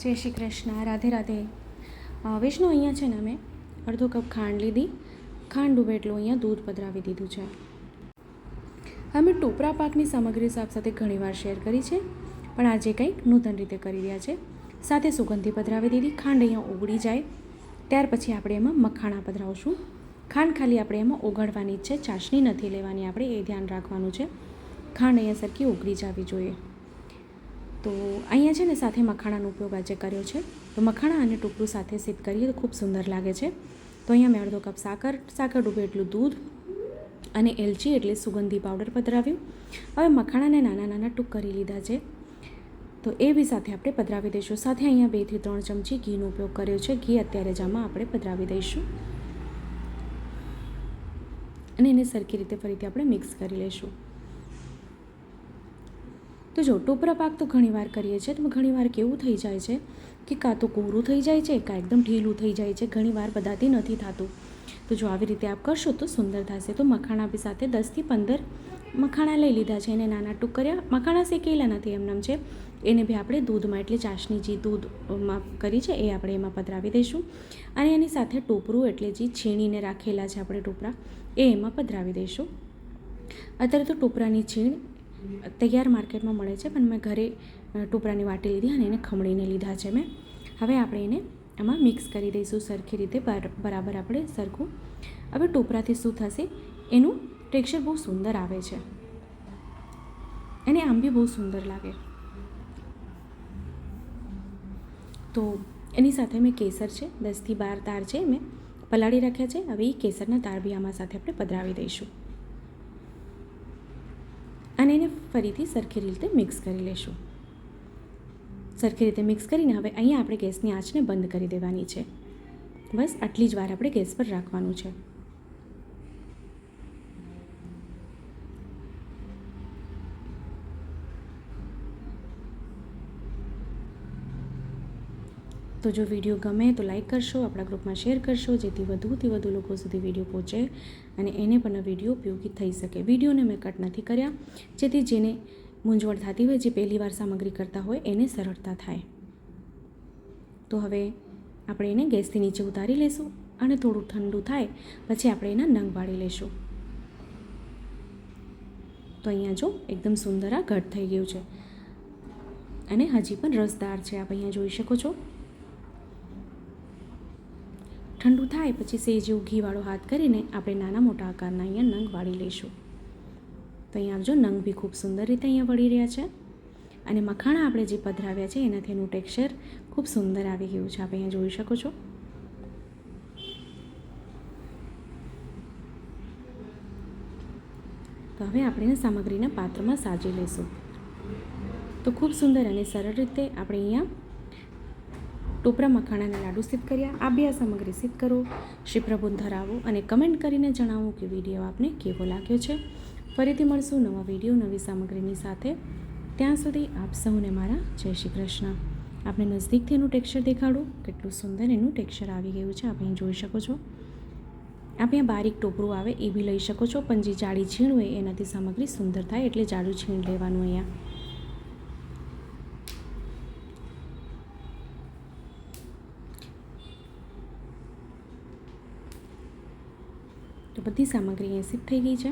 જય શ્રી કૃષ્ણ, રાધે રાધે. વિષ્ણુ, અહીંયા છે ને અમે અડધો કપ ખાંડ લીધી. ખાંડ ડૂબે એટલું અહીંયા દૂધ પધરાવી દીધું છે. અમે ટોપરા પાકની સામગ્રી આપ સાથે ઘણીવાર શેર કરી છે, પણ આજે કંઈક નૂતન રીતે કરી રહ્યા છે. સાથે સુગંધી પધરાવી દીધી. ખાંડ અહીંયા ઓગળી જાય ત્યાર પછી આપણે એમાં મખાણા પધરાવશું. ખાંડ ખાલી આપણે એમાં ઓગળવાની જ છે, ચાસણી નથી લેવાની, આપણે એ ધ્યાન રાખવાનું છે. ખાંડ અહીંયા સરખી ઓગળી જવી જોઈએ. તો અહીંયા છે ને સાથે મખાણાનો ઉપયોગ આજે કર્યો છે. તો મખાણા અને ટોપરું સાથે સિદ્ધ કરીએ તો ખૂબ સુંદર લાગે છે. તો અહીંયા મેં અડધો કપ સાકર ડૂબે એટલું દૂધ અને એલચી એટલે સુગંધી પાવડર પધરાવ્યું. હવે મખાણાને નાના નાના ટૂંક કરી લીધા છે, તો એ બી સાથે આપણે પધરાવી દઈશું. સાથે અહીંયા 2 થી 3 ચમચી ઘીનો ઉપયોગ કર્યો છે. ઘી અત્યારે જ આમાં આપણે પધરાવી દઈશું અને એને સરખી રીતે ફરીથી આપણે મિક્સ કરી લઈશું. તો જો ટોપરા પાક તો ઘણીવાર કરીએ છીએ, તો ઘણીવાર કેવું થઈ જાય છે કે કાં તો કોરું થઈ જાય છે, કાં એકદમ ઢીલું થઈ જાય છે. ઘણીવાર બધાથી નથી થતું. તો જો આવી રીતે આપ કરશો તો સુંદર થશે. તો મખાણા બી સાથે 10 થી 15 મખાણા લઈ લીધા છે, એને નાના ટૂંક કર્યા. મખાણા શેકેલા નથી, એમનેમ છે. એને બી આપણે દૂધમાં એટલે ચાસણી જે દૂધમાં કરી છે એ આપણે એમાં પધરાવી દઈશું. અને એની સાથે ટોપરું એટલે જે છીણીને રાખેલા છે આપણે ટોપરા, એ એમાં પધરાવી દઈશું. અત્યારે તો ટોપરાની છીણ તૈયાર માર્કેટમાં મળે છે, પણ મેં ઘરે ટોપરાની વાટી લીધી અને એને ખમણીને લીધા છે મેં. હવે આપણે એને આમાં મિક્સ કરી દઈશું સરખી રીતે, બરાબર આપણે સરખું. હવે ટોપરાથી શું થશે, એનું ટેક્સચર બહુ સુંદર આવે છે અને આમ બી બહુ સુંદર લાગે. તો એની સાથે મેં કેસર છે, 10 થી 12 તાર છે, મેં પલાળી રાખ્યા છે. હવે એ કેસરના તાર બી આમાં સાથે આપણે પધરાવી દઈશું અને એને ફરીથી સરખી રીતે મિક્સ કરી લઈશું. સરખી રીતે મિક્સ કરીને હવે અહીંયા આપણે ગેસની આંચને બંધ કરી દેવાની છે. બસ આટલી જ વાર આપણે ગેસ પર રાખવાનું છે. તો જો વિડીયો ગમે તો લાઈક કરશો, આપણા ગ્રુપમાં શેર કરશો, જેથી વધુથી વધુ લોકો સુધી વિડીયો પહોંચે અને એને પણ વિડીયો ઉપયોગી થઈ શકે. વિડીયોને મેં કટ નથી કર્યા, જેથી જેને મૂંઝવણ થતી હોય, જે પહેલીવાર સામગ્રી કરતા હોય, એને સરળતા થાય. તો હવે આપણે એને ગેસથી નીચે ઉતારી લઈશું અને થોડું ઠંડુ થાય પછી આપણે એના નંગ વાળી લઈશું. તો અહીંયા જો એકદમ સુંદર આ ઘટ થઈ ગયું છે અને હજી પણ રસદાર છે. આપ અહીંયા જોઈ શકો છો. ઠંડુ થાય પછી સેજ જેવું ઘીવાળો હાથ કરીને આપણે નાના મોટા આકારના અહીંયા નંગ વાળી લઈશું. તો અહીંયા આવજો, નંગ બી ખૂબ સુંદર રીતે અહીંયા વળી રહ્યા છે અને મખાણા આપણે જે પધરાવ્યા છે એનાથી એનું ટેક્સચર ખૂબ સુંદર આવી ગયું છે. આપણે અહીંયા જોઈ શકો છો. તો હવે આપણે સામગ્રીના પાત્રમાં સાજી લઈશું. તો ખૂબ સુંદર અને સરળ રીતે આપણે અહીંયા ટોપરા મખાણાના લાડુ સિદ્ધ કર્યા. આ બી આ સામગ્રી સિદ્ધ કરો, શ્રી પ્રભુને ધરાવો અને કમેન્ટ કરીને જણાવો કે વિડીયો આપને કેવો લાગ્યો છે. ફરીથી મળશું નવા વિડીયો નવી સામગ્રીની સાથે. ત્યાં સુધી આપ સૌને મારા જય શ્રી કૃષ્ણ. આપણે નજદીકથી એનું ટેક્સચર દેખાડું, કેટલું સુંદર એનું ટેક્સચર આવી ગયું છે. આપણે જોઈ શકો છો. આપણે અહીંયા બારીક ટોપરું આવે એ બી લઈ શકો છો, પણ જે જાડી છીણ હોય એનાથી સામગ્રી સુંદર થાય એટલે જાડું છીણ લેવાનું અહીંયા. તો બધી સામગ્રી અહીંયા સિદ્ધ થઈ ગઈ છે.